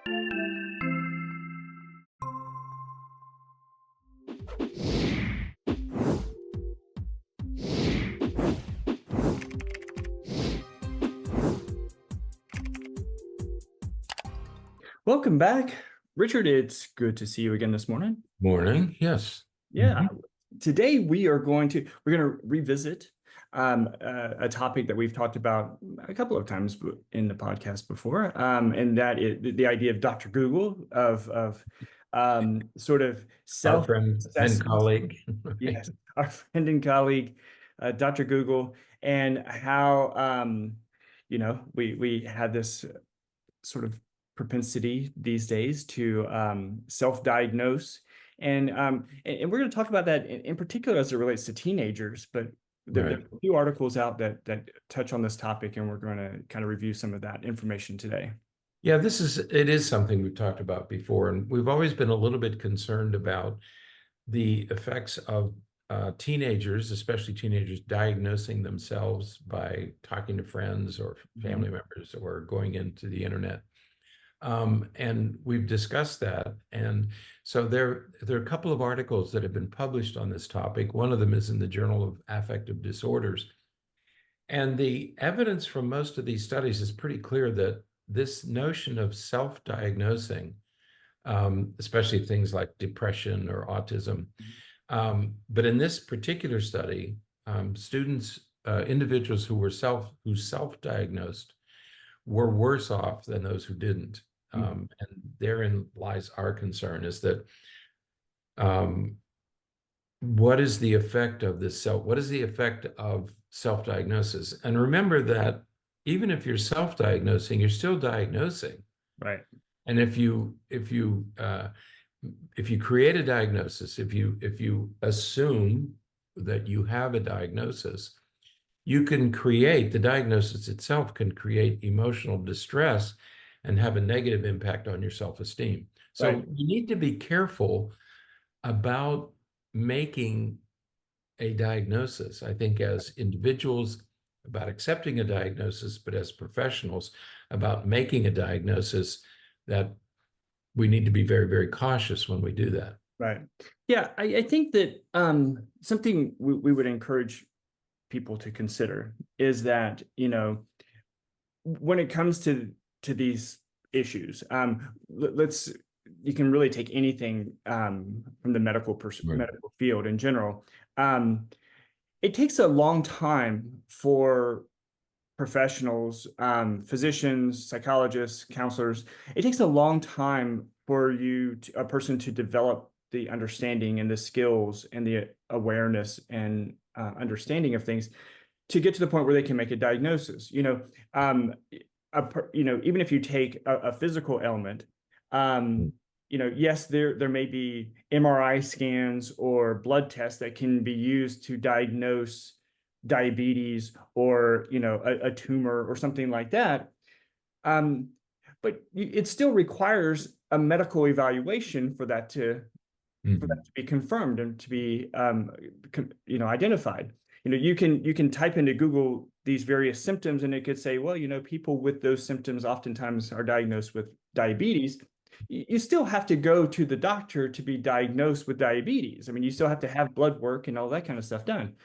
Welcome back, Richard. It's good to see you again this morning. Morning, yes. Yeah. Today we're going to revisit a topic that we've talked about a couple of times in the podcast before, and that is the idea of Dr. Google, of sort of Our friend and self-assessment. colleague. Yes, our friend and colleague, Dr. Google, and how we have this sort of propensity these days to self-diagnose. And we're going to talk about that in particular as it relates to teenagers, but there Right. are a few articles out that touch on this topic, and we're going to kind of review some of that information today. Yeah, it is something we've talked about before, and we've always been a little bit concerned about the effects of teenagers, especially teenagers, diagnosing themselves by talking to friends or family members or going into the internet. And we've discussed that. And so there are a couple of articles that have been published on this topic. One of them is in the Journal of Affective Disorders. And the evidence from most of these studies is pretty clear that this notion of self-diagnosing, especially things like depression or autism, but in this particular study, individuals who self-diagnosed were worse off than those who didn't. And therein lies our concern, is that what is the effect of self-diagnosis? And remember that even if you're self-diagnosing, you're still diagnosing. Right. And if you create a diagnosis, if you assume that you have a diagnosis, the diagnosis itself can create emotional distress and have a negative impact on your self-esteem. So Right. you need to be careful about making a diagnosis, I think, as individuals, about accepting a diagnosis, but as professionals, about making a diagnosis, that we need to be very, very cautious when we do that. Right. Yeah, I think that something we would encourage people to consider is that, when it comes to these issues, you can really take anything from the medical field in general. It takes a long time for professionals, physicians, psychologists, counselors. It takes a long time for a person to develop the understanding and the skills and the awareness and understanding of things to get to the point where they can make a diagnosis. Even if you take a physical ailment, yes, there may be MRI scans or blood tests that can be used to diagnose diabetes or a tumor or something like that. But it still requires a medical evaluation for that to be confirmed and to be identified. You can type into Google these various symptoms, and it could say, well, people with those symptoms oftentimes are diagnosed with diabetes. You still have to go to the doctor to be diagnosed with diabetes. I mean, you still have to have blood work and all that kind of stuff done.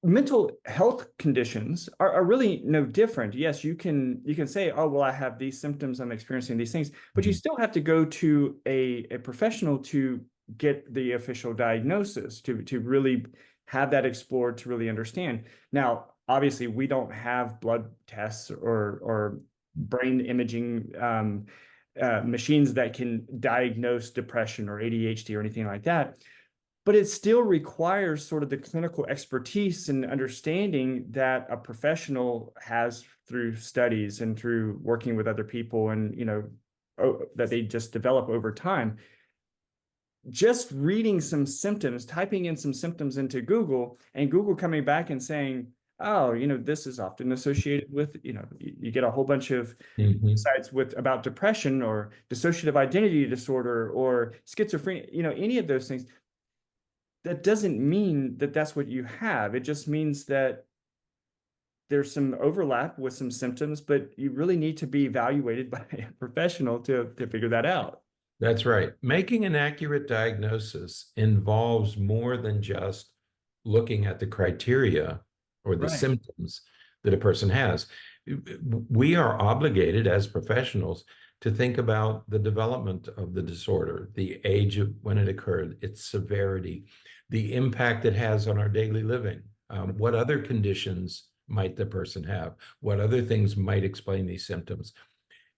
Mental health conditions are really no different. Yes, you can say, oh, well, I have these symptoms, I'm experiencing these things, but you still have to go to a professional to get the official diagnosis, to really have that explored, to really understand. Now, obviously, we don't have blood tests or brain imaging machines that can diagnose depression or ADHD or anything like that. But it still requires sort of the clinical expertise and understanding that a professional has through studies and through working with other people, and that they just develop over time. Just reading some symptoms, typing in some symptoms into Google, and Google coming back and saying, oh, this is often associated with, you get a whole bunch of sites about depression or dissociative identity disorder or schizophrenia, any of those things. That doesn't mean that that's what you have. It just means that there's some overlap with some symptoms, but you really need to be evaluated by a professional to figure that out. That's right. Making an accurate diagnosis involves more than just looking at the criteria or the Right. symptoms that a person has. We are obligated as professionals to think about the development of the disorder, the age of when it occurred, its severity, the impact it has on our daily living. What other conditions might the person have? What other things might explain these symptoms?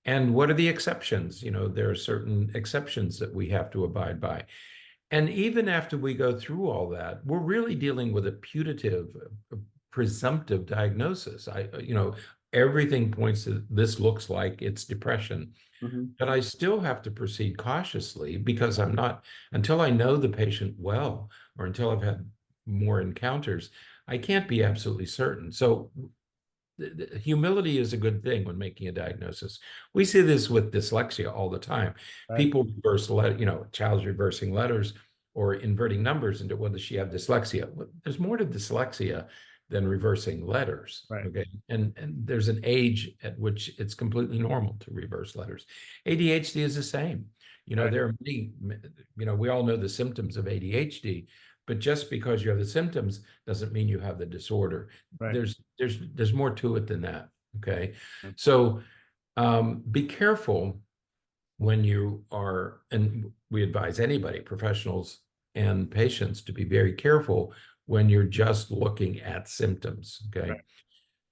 And what are the exceptions? You know, there are certain exceptions that we have to abide by. And even after we go through all that, we're really dealing with a putative, presumptive diagnosis. Everything points to this looks like it's depression. Mhm. But I still have to proceed cautiously because I'm not, until I know the patient well, or until I've had more encounters, I can't be absolutely certain. So humility is a good thing when making a diagnosis. We see this with dyslexia all the time. Right. People reverse child's reversing letters or inverting numbers into, well, does she have dyslexia? Well, there's more to dyslexia than reversing letters. Right. Okay. And there's an age at which it's completely normal to reverse letters. ADHD is the same. Right. There are many, we all know the symptoms of ADHD, but just because you have the symptoms doesn't mean you have the disorder. Right. There's more to it than that. Okay. So be careful when you are, and we advise anybody, professionals and patients, to be very careful when you're just looking at symptoms. Okay. Right.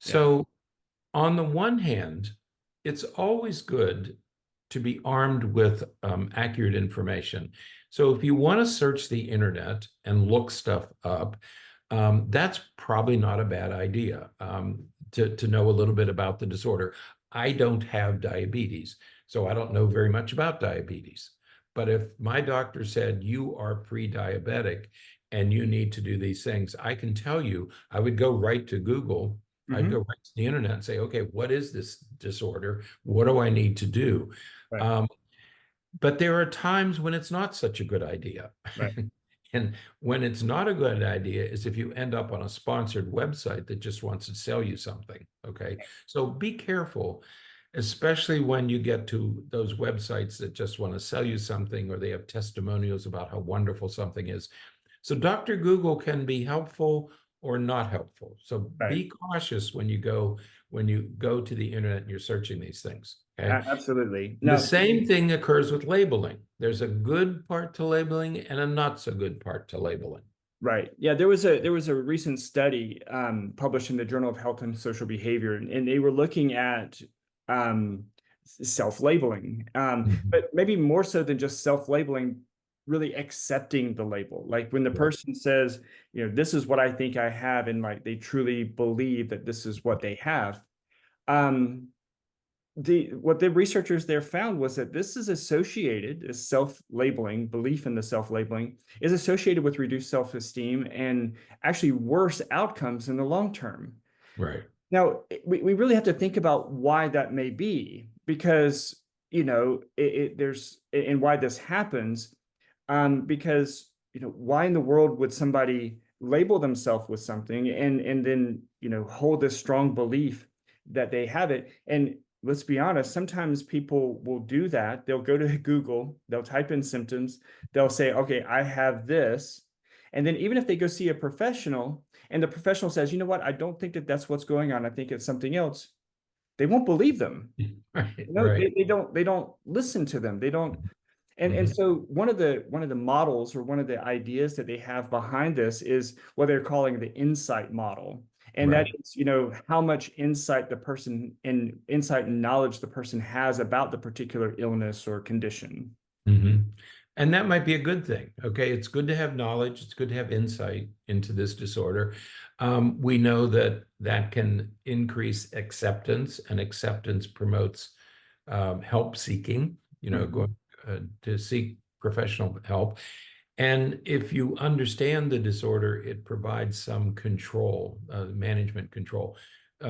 Yeah. So on the one hand, it's always good to be armed with accurate information. So if you want to search the internet and look stuff up, that's probably not a bad idea to know a little bit about the disorder. I don't have diabetes, so I don't know very much about diabetes. But if my doctor said you are pre-diabetic and you need to do these things, I can tell you, I would go right to Google. I'd go Mhm. right to the internet and say, okay, what is this disorder? What do I need to do? Right. Um, but there are times when it's not such a good idea. Right. And when it's not a good idea is if you end up on a sponsored website that just wants to sell you something. Okay. So be careful, especially when you get to those websites that just want to sell you something or they have testimonials about how wonderful something is. So Dr. Google can be helpful or not helpful. So Right. be cautious when you go to the internet and you're searching these things. Okay. Absolutely. The Now, same thing occurs with labeling. There's a good part to labeling and a not so good part to labeling. right. Yeah, there was a recent study published in the Journal of Health and Social Behavior, and they were looking at um, self-labeling, Mhm. but maybe more so than just self-labeling, really accepting the label. Like when the Right. person says, this is what I think I have, and like they truly believe that this is what they have. Um, what the researchers there found was that this is associated, as self-labeling, belief in the self-labeling is associated with reduced self-esteem and actually worse outcomes in the long term. Right. Now, we really have to think about why that may be, because there's and why this happens. Because why in the world would somebody label themselves with something and then hold this strong belief that they have it? And let's be honest, sometimes people will do that. They'll go to Google, they'll type in symptoms, they'll say, okay, I have this. And then even if they go see a professional and the professional says, you know what, I don't think that that's what's going on, I think it's something else, they won't believe them. Right. You know, Right. they don't listen to them. They don't. And Mhm. so one of the models, or one of the ideas that they have behind this, is what they're calling the insight model. And that Right. is, how much insight and knowledge the person has about the particular illness or condition. Mhm. And that might be a good thing. Okay. It's good to have knowledge. It's good to have insight into this disorder. We know that that can increase acceptance, and acceptance promotes help seeking, Mhm. going to seek professional help. And if you understand the disorder, it provides some control, management control.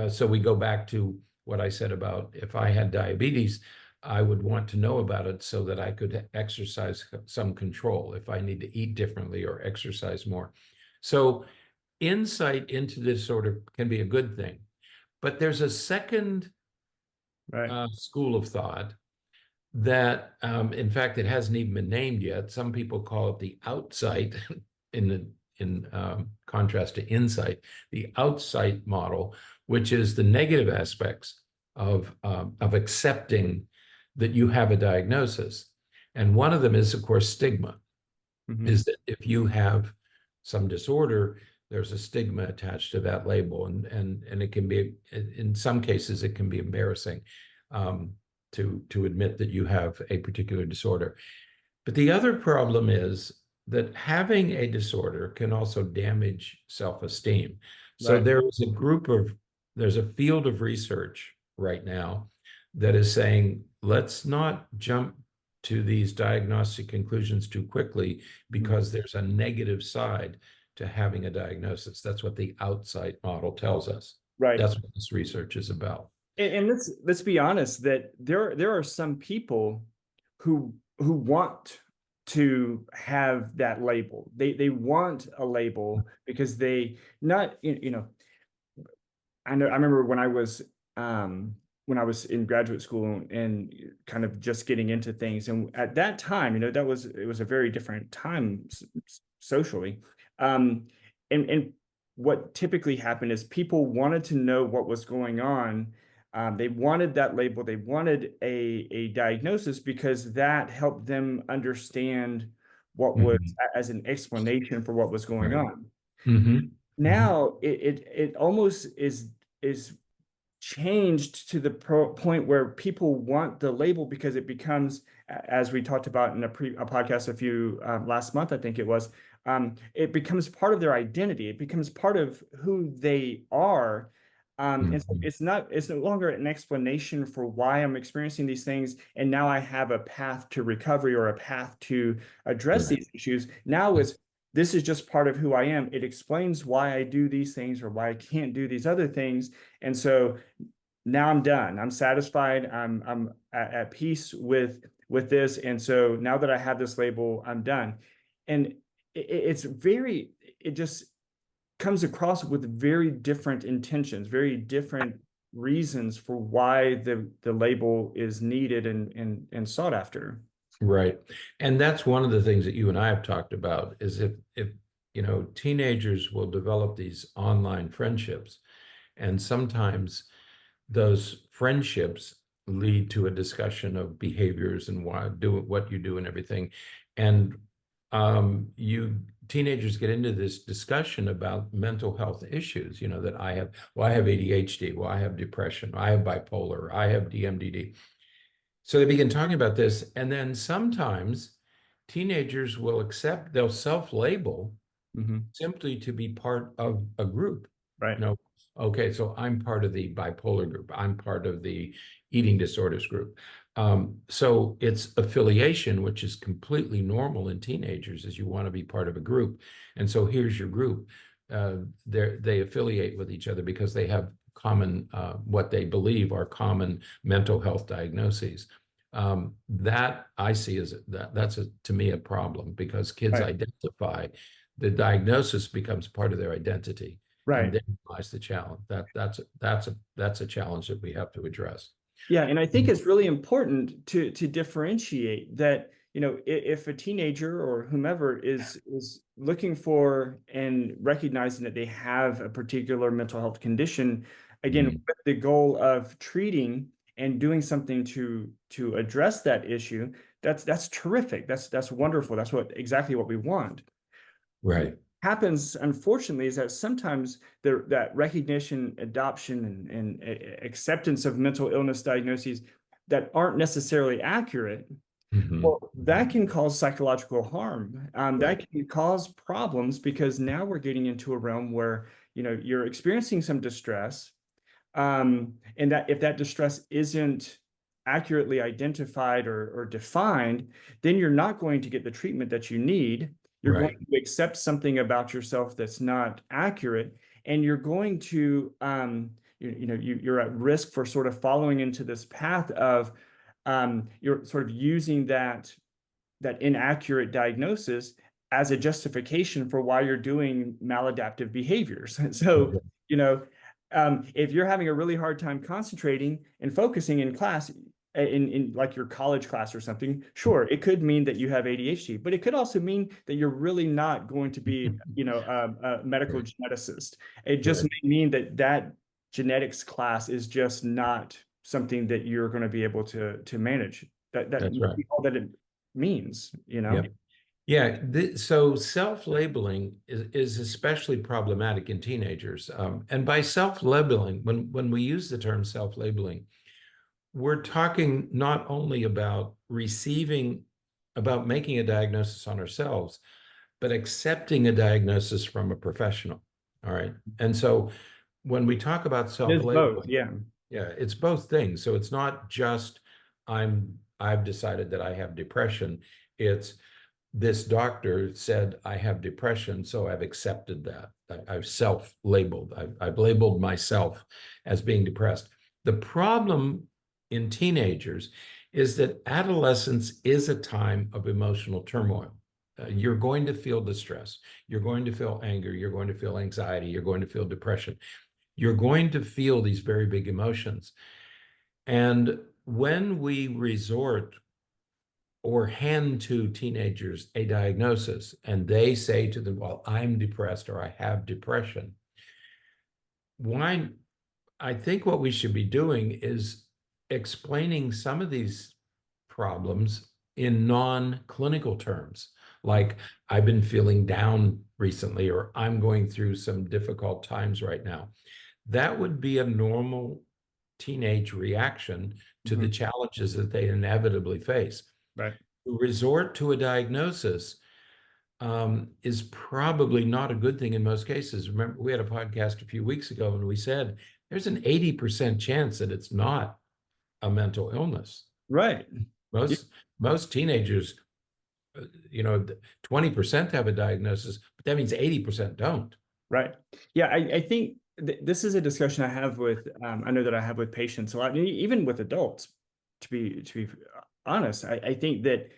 So we go back to what I said about if I had diabetes, I would want to know about it so that I could exercise some control if I need to eat differently or exercise more. So insight into this disorder can be a good thing. But there's a second Right. school of thought that, in fact, it hasn't even been named yet. Some people call it the outsight, in contrast to insight, the outsight model, which is the negative aspects of accepting that you have a diagnosis. And one of them is, of course, stigma. Mhm. Is that if you have some disorder, there's a stigma attached to that label, and it can be, in some cases, it can be embarrassing, to admit that you have a particular disorder. But the other problem is that having a disorder can also damage self-esteem. So Right. there's a field of research right now that is saying, let's not jump to these diagnostic conclusions too quickly, because there's a negative side to having a diagnosis. That's what the outside model tells us. Right. That's what this research is about. And let's be honest that there are some people who want to have that label. They want a label because they not you know I know I remember when I was in graduate school and kind of just getting into things, and at that time, it was a very different time socially. Um, and what typically happened is people wanted to know what was going on. They wanted that label. They wanted a diagnosis because that helped them understand what was Mhm. as an explanation for what was going Right. on. Mhm. Mhm. Now it almost is changed to the point where people want the label because it becomes, as we talked about in a podcast a few last month, I think it was, it becomes part of their identity. It becomes part of who they are. And so Mhm. it's no longer an explanation for why I'm experiencing these things. And now I have a path to recovery or a path to address Right. these issues. Now is this is just part of who I am. It explains why I do these things or why I can't do these other things. And so now I'm done. I'm satisfied. I'm at peace with this. And so now that I have this label, I'm done. And it's very, it just comes across with very different intentions, very different reasons for why the label is needed and sought after. Right. And that's one of the things that you and I have talked about, is if teenagers will develop these online friendships, and sometimes those friendships lead to a discussion of behaviors and what you do and everything. And you teenagers get into this discussion about mental health issues, that I have ADHD, well, I have depression, I have bipolar, I have DMDD. So they begin talking about this, and then sometimes teenagers they'll self-label Mhm. simply to be part of a group. Right. Okay, so I'm part of the bipolar group. I'm part of the eating disorders group. So it's affiliation, which is completely normal in teenagers, is you want to be part of a group. And so here's your group. They affiliate with each other because they have common, what they believe are common mental health diagnoses. That I see as to me a problem, because kids Right. identify, the diagnosis becomes part of their identity, and Right. then lies the challenge. That's a challenge that we have to address. Yeah, and I think it's really important to differentiate that, if a teenager or whomever is looking for and recognizing that they have a particular mental health condition, again, Mhm. with the goal of treating and doing something to address that issue, that's terrific. That's wonderful. That's exactly what we want. Right. Happens, unfortunately, is that sometimes that recognition, adoption, and acceptance of mental illness diagnoses that aren't necessarily accurate, Mhm. well, that can cause psychological harm. Right. That can cause problems because now we're getting into a realm where you're experiencing some distress, and that if that distress isn't accurately identified or defined, then you're not going to get the treatment that you need. You're going Right. to accept something about yourself that's not accurate, and you're going to, you're at risk for sort of following into this path of, you're sort of using that inaccurate diagnosis as a justification for why you're doing maladaptive behaviors. So, Okay. you know, If you're having a really hard time concentrating and focusing in class, in like your college class or something, sure, it could mean that you have ADHD, but it could also mean that you're really not going to be, a medical Right. geneticist. It just Right. may mean that that genetics class is just not something that you're going to be able to manage. That That's may right. be all that it means, Yeah. Yeah, so self-labeling is especially problematic in teenagers. And by self-labeling, when we use the term self-labeling, we're talking not only about about making a diagnosis on ourselves, but accepting a diagnosis from a professional. All right. And so when we talk about It is both, self-labeling, yeah. yeah, it's both things. So it's not just I've decided that I have depression. It's this doctor said I have depression, so I've accepted that. I've self-labeled. I've labeled myself as being depressed. The problem in teenagers is that adolescence is a time of emotional turmoil. You're going to feel distress. You're going to feel anger. You're going to feel anxiety. You're going to feel depression. You're going to feel these very big emotions. And when we resort or hand to teenagers a diagnosis and they say to them, well, I'm depressed or I have depression, why? I think what we should be doing is explaining some of these problems in non-clinical terms, like I've been feeling down recently, or I'm going through some difficult times right now. That would be a normal teenage reaction to the challenges that they inevitably face. Right. Resort to a diagnosis is probably not a good thing in most cases. Remember, we had a podcast a few weeks ago and we said there's an 80% chance that it's not a mental illness. Right. Most teenagers, 20% have a diagnosis, but that means 80% don't. Right. Yeah, I think this is a discussion I have with I know that I have with patients a lot, even with adults, to be honest. I think that,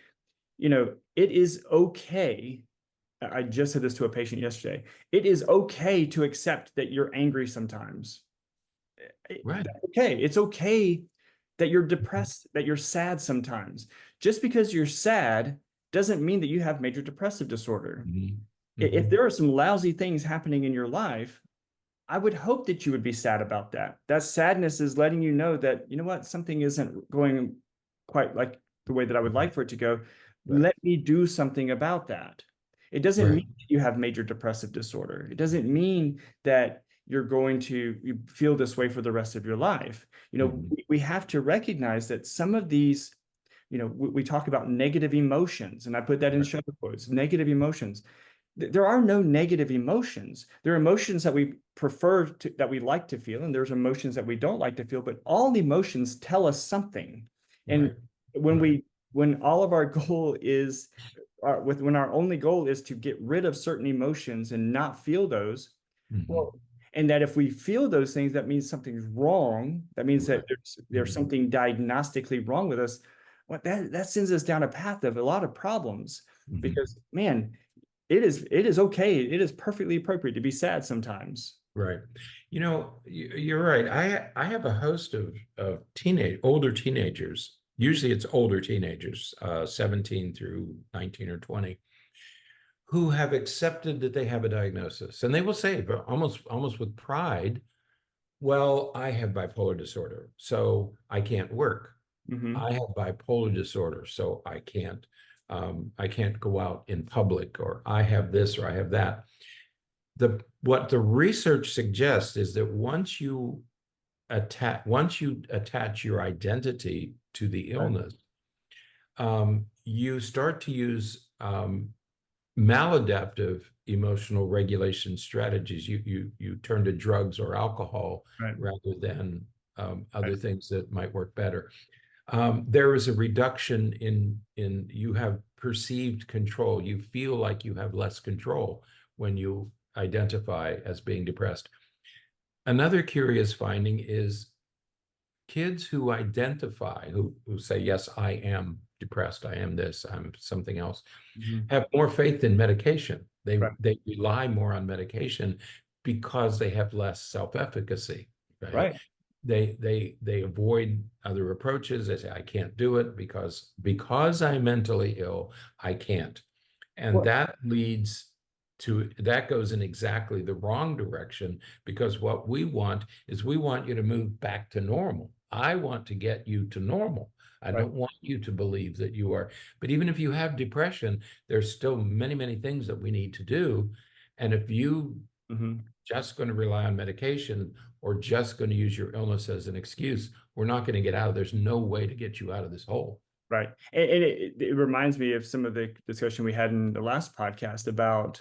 it is okay. I just said this to a patient yesterday. It is okay to accept that you're angry sometimes. Right. That's okay. It's okay that you're depressed, that you're sad sometimes. Just because you're sad doesn't mean that you have major depressive disorder. Mm-hmm. If Mm-hmm. there are some lousy things happening in your life, I would hope that you would be sad about that. That sadness is letting you know that, you know what, something isn't going quite like the way that I would like for it to go. Right. Let me do something about that. It doesn't Right. mean that you have major depressive disorder. It doesn't mean that you're going to feel this way for the rest of your life. Mm-hmm. We have to recognize that some of these, we talk about negative emotions, and I put that in Right. show quotes, negative emotions. There are no negative emotions. There are emotions that we prefer to, that we like to feel, and there's emotions that we don't like to feel, but all emotions tell us something. And Right. when Right. when all of our goal is, when our only goal is to get rid of certain emotions and not feel those, Mm-hmm. well, and that if we feel those things, that means something's wrong. That means Right. that there's something diagnostically wrong with us. Well, that sends us down a path of a lot of problems, Mm-hmm. because, man, it is okay. It is perfectly appropriate to be sad sometimes. Right. You're right. I have a host of older teenagers. Usually it's older teenagers, 17 through 19 or 20, who have accepted that they have a diagnosis. And they will say, but almost with pride, well, I have bipolar disorder, so I can't work. Hmm. I have bipolar disorder, so I can't go out in public, or I have this or I have that. What the research suggests is that once you attach your identity to the Right. illness, you start to use maladaptive emotional regulation strategies. You turn to drugs or alcohol Right. rather than other Right. things that might work better. There is a reduction in you have perceived control. You feel like you have less control when you identify as being depressed. Another curious finding is kids who identify, who say, yes, I am depressed, I am this, I'm something else, Mhm. have more faith in medication. Right. They rely more on medication because they have less self-efficacy, right? Right. They avoid other approaches. They say, I can't do it because I'm mentally ill, I can't. And Well, that leads to, that goes in exactly the wrong direction, because what we want is, we want you to move back to normal. I want to get you to normal. I right. don't want you to believe that you are. But even if you have depression, there's still many, many things that we need to do. And if you Mhm. just going to rely on medication, or just going to use your illness as an excuse, we're not going to get out of, there's no way to get you out of this hole. Right. And it reminds me of some of the discussion we had in the last podcast about,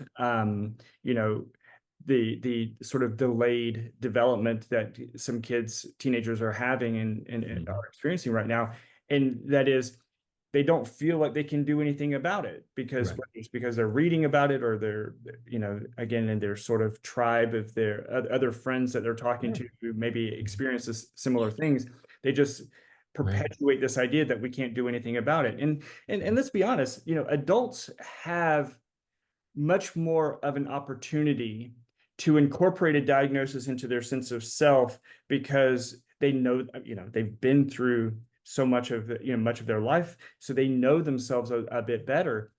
you know, the sort of delayed development that some kids, teenagers are having and Mhm. are experiencing right now. And that is, they don't feel like they can do anything about it because Right. whether it's because they're reading about it, or they're, again, in their sort of tribe of their other friends that they're talking Yeah. to who maybe experiences similar things. They just Right. perpetuate this idea that we can't do anything about it. And let's be honest, adults have much more of an opportunity to incorporate a diagnosis into their sense of self, because they know, they've been through so much of much of their life, so they know themselves a bit better.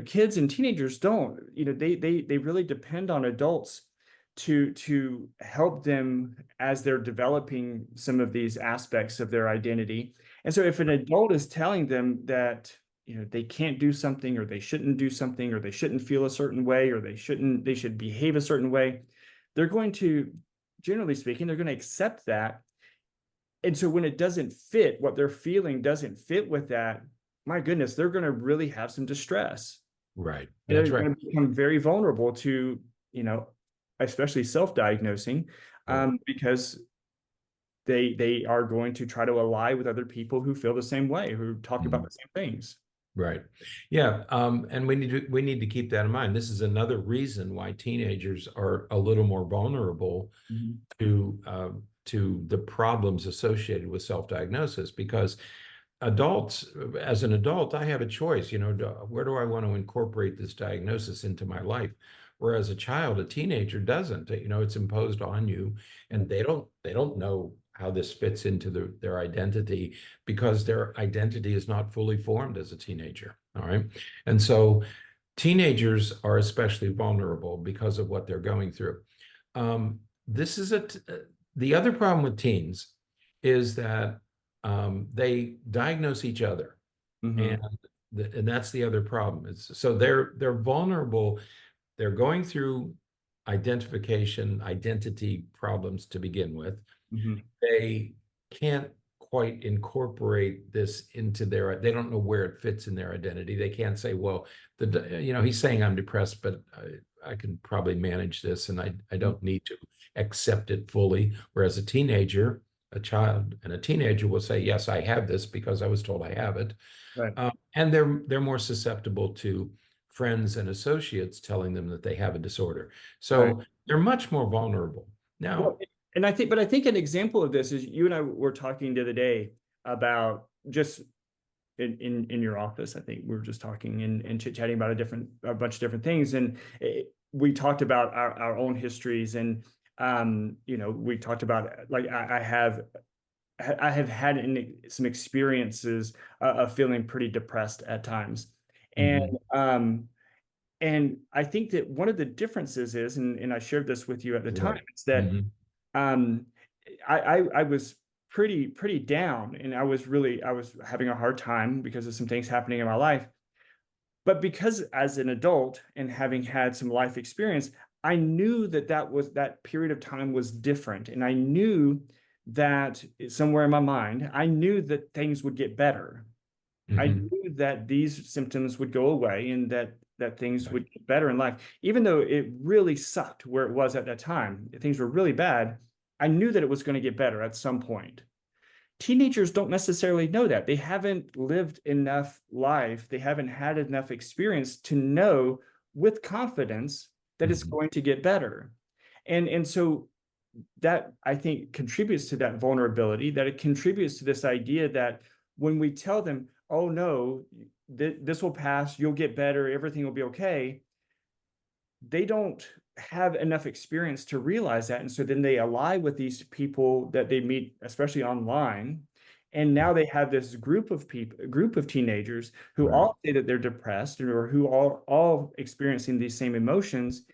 Kids and teenagers don't. They really depend on adults to help them as they're developing some of these aspects of their identity. And so if an adult is telling them that they can't do something, or they shouldn't do something, or they shouldn't feel a certain way, or they should behave a certain way, they're going to, generally speaking, they're going to accept that. And so when it doesn't fit, what they're feeling doesn't fit with that, my goodness, they're going to really have some distress. Right. And That's they're right. going to become very vulnerable to, you know, especially self-diagnosing, Right. because they are going to try to ally with other people who feel the same way, who talk about Mhm. the same things. Right. Yeah. And we need to keep that in mind. This is another reason why teenagers are a little more vulnerable Mhm. to the problems associated with self-diagnosis, because adults, as an adult, I have a choice, where do I want to incorporate this diagnosis into my life? Whereas a child, a teenager doesn't, it's imposed on you, and they don't know how this fits into their identity, because their identity is not fully formed as a teenager. All right. And so teenagers are especially vulnerable because of what they're going through. This is the other problem with teens is that they diagnose each other, and Mhm. and that's the other problem. So they're vulnerable. They're going through identity problems to begin with. Mhm. They can't quite incorporate this into they don't know where it fits in their identity. They can't say, well, he's saying I'm depressed, but I can probably manage this, and I Mhm. don't need to accept it fully. Whereas a child and a teenager will say, yes, I have this because I was told I have it. Right. And they're more susceptible to friends and associates telling them that they have a disorder. Right. So they're much more vulnerable. Well, Now, and I think an example of this is, you and I were talking the other day about, just in your office. I think we were just talking and chit-chatting about a bunch of different things. And we talked about our own histories. And we talked about, like, I have had some experiences of feeling pretty depressed at times. And mhm, um and I think that one of the differences is, and I shared this with you at the time, right. is that Mhm, um I was pretty down, and I was having a hard time because of some things happening in my life. But because as an adult and having had some life experience, I knew that period of time was different. And I knew that somewhere in my mind, I knew that things would get better. I mhm, knew that these symptoms would go away, and that things right. would get better in life. Even though it really sucked where it was at that time, things were really bad, I knew that it was going to get better at some point. Teenagers don't necessarily know that. They haven't lived enough life, they haven't had enough experience to know with confidence that it's Mhm, going to get better. And so that, I think, contributes to that vulnerability, that it contributes to this idea that when we tell them, oh no, this will pass, you'll get better, everything will be okay, they don't have enough experience to realize that. And so then they ally with these people that they meet, especially online. And now they have this group of people, a group of teenagers who Right. all say that they're depressed or who are all experiencing these same emotions.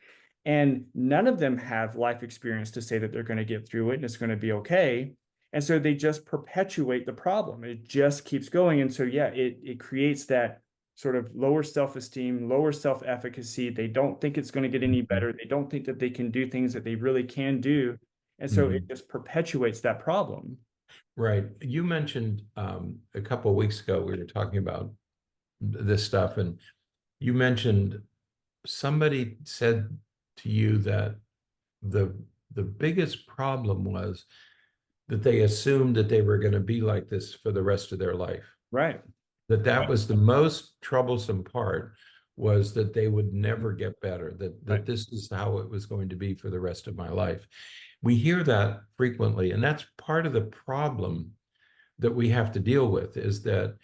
And none of them have life experience to say that they're going to get through it and it's going to be okay. And so they just perpetuate the problem. It just keeps going. And so, yeah, it creates that sort of lower self-esteem, lower self-efficacy. They don't think it's going to get any better. They don't think that they can do things that they really can do. And so it Mhm. just perpetuates that problem. Right. You mentioned a couple of weeks ago, we were talking about this stuff, and you mentioned somebody said to you that the the biggest problem was that they assumed that they were going to be like this for the rest of their life. Right. That Right. was the most troublesome part, was that they would never get better, that Right. this is how it was going to be for the rest of my life. We hear that frequently, and that's part of the problem that we have to deal with, is that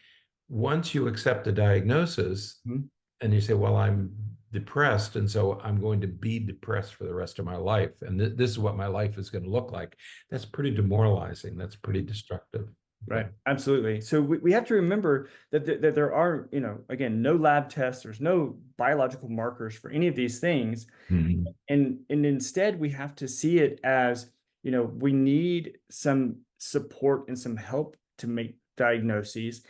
once you accept the diagnosis Mhm. and you say, well, I'm depressed, and so I'm going to be depressed for the rest of my life, and this is what my life is going to look like, that's pretty demoralizing. That's pretty destructive. Right. Okay. Absolutely. So we have to remember that, that there are, again, no lab tests, there's no biological markers for any of these things. Mhm. And instead we have to see it as, we need some support and some help to make diagnoses,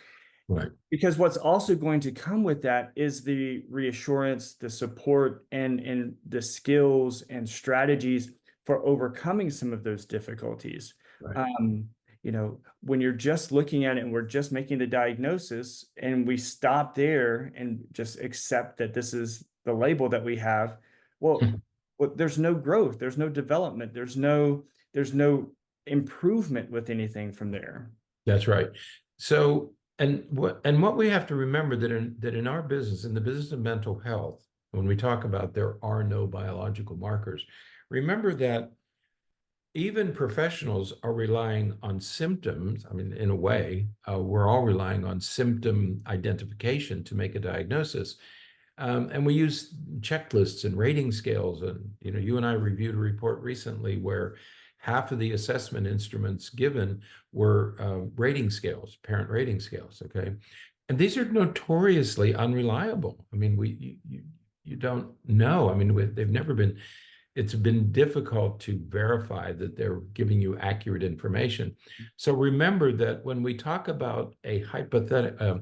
Right. because what's also going to come with that is the reassurance, the support, and the skills and strategies for overcoming some of those difficulties. Right. When you're just looking at it and we're just making the diagnosis and we stop there and just accept that this is the label that we have, well, there's no growth, there's no development, there's no improvement with anything from there. That's right. So, and what we have to remember, that in our business, in the business of mental health, when we talk about there are no biological markers, remember that even professionals are relying on symptoms. I mean, in a way, we're all relying on symptom identification to make a diagnosis. And we use checklists and rating scales. And you and I reviewed a report recently where half of the assessment instruments given were rating scales, parent rating scales. Okay, and these are notoriously unreliable. I mean, you don't know. I mean, they've never been. It's been difficult to verify that they're giving you accurate information. So remember that when we talk about a hypothetical,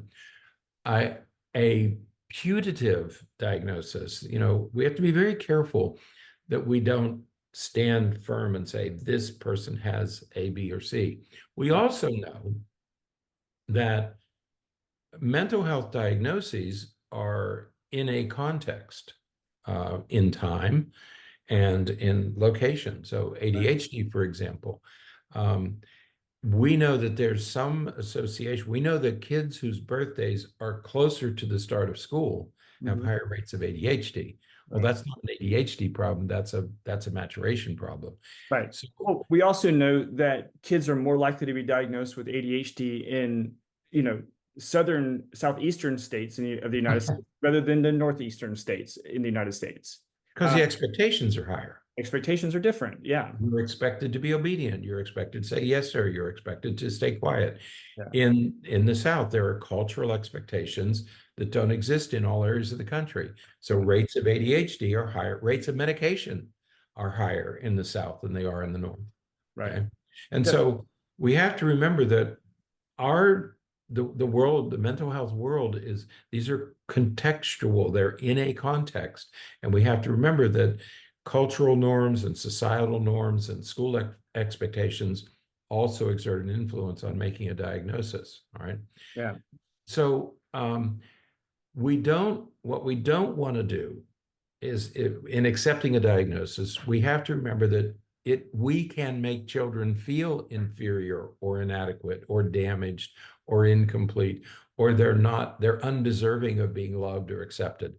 a putative diagnosis, we have to be very careful that we don't stand firm and say this person has A, B, or C. We also know that mental health diagnoses are in a context, in time and in location. So ADHD, for example, we know that there's some association. We know that kids whose birthdays are closer to the start of school have Mhm. higher rates of ADHD. Well, Right. that's not an ADHD problem. That's a maturation problem. Right. So, Well, we also know that kids are more likely to be diagnosed with ADHD in, southeastern states of the United States rather than the northeastern states in the United States. because the expectations are higher. Expectations are different. Yeah. You're expected to be obedient. You're expected to say yes, sir. You're expected to stay quiet. Yeah. In the South, there are cultural expectations that don't exist in all areas of the country. So rates of ADHD are higher. Rates of medication are higher in the South than they are in the North. Right. Okay. And Yeah. so we have to remember that the world, the mental health world, is, these are contextual. They're in a context. And we have to remember that cultural norms and societal norms and school expectations also exert an influence on making a diagnosis. All right. Yeah. So what we don't want to do is, in accepting a diagnosis, we have to remember that we can make children feel inferior or inadequate or damaged or incomplete, or they're undeserving of being loved or accepted.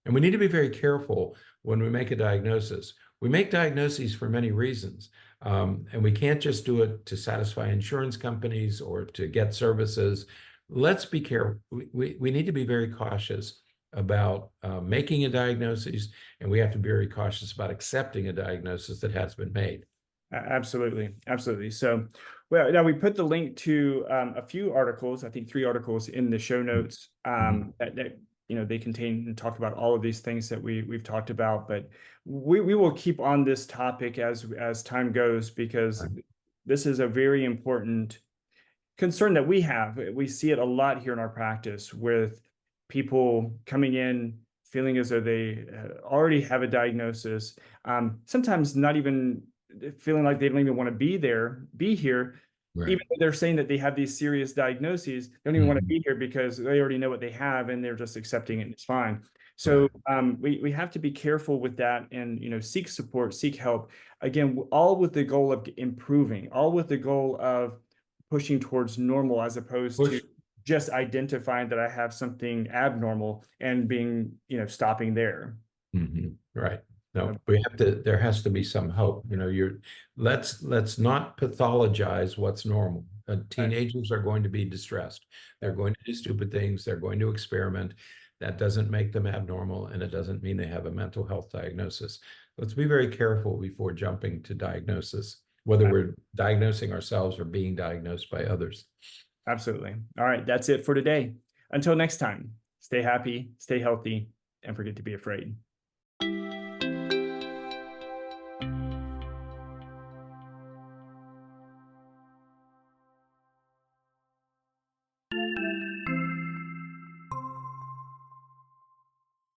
And we need to be very careful when we make a diagnosis. We make diagnoses for many reasons. And we can't just do it to satisfy insurance companies or to get services. Let's be careful. We need to be very cautious about making a diagnosis, and we have to be very cautious about accepting a diagnosis that has been made. Absolutely, absolutely. So, well, now we put the link to a few articles, I think 3 articles in the show notes that they contain and talk about all of these things that we've talked about. But we will keep on this topic as time goes, because this is a very important concern that we have. We see it a lot here in our practice with people coming in feeling as though they already have a diagnosis, sometimes not even feeling like they don't even want to be here, Right. even though they're saying that they have these serious diagnoses. They don't even want to be here because they already know what they have and they're just accepting it and it's fine. So we have to be careful with that, and seek support, seek help. Again, all with the goal of improving, all with the goal of pushing towards normal, as opposed to just identifying that I have something abnormal and being, stopping there. Right. No, there has to be some hope. Let's not pathologize what's normal. Teenagers are going to be distressed. They're going to do stupid things. They're going to experiment. That doesn't make them abnormal, and it doesn't mean they have a mental health diagnosis. Let's be very careful before jumping to diagnosis, whether we're diagnosing ourselves or being diagnosed by others. Absolutely. All right, that's it for today. Until next time, stay happy, stay healthy, and forget to be afraid.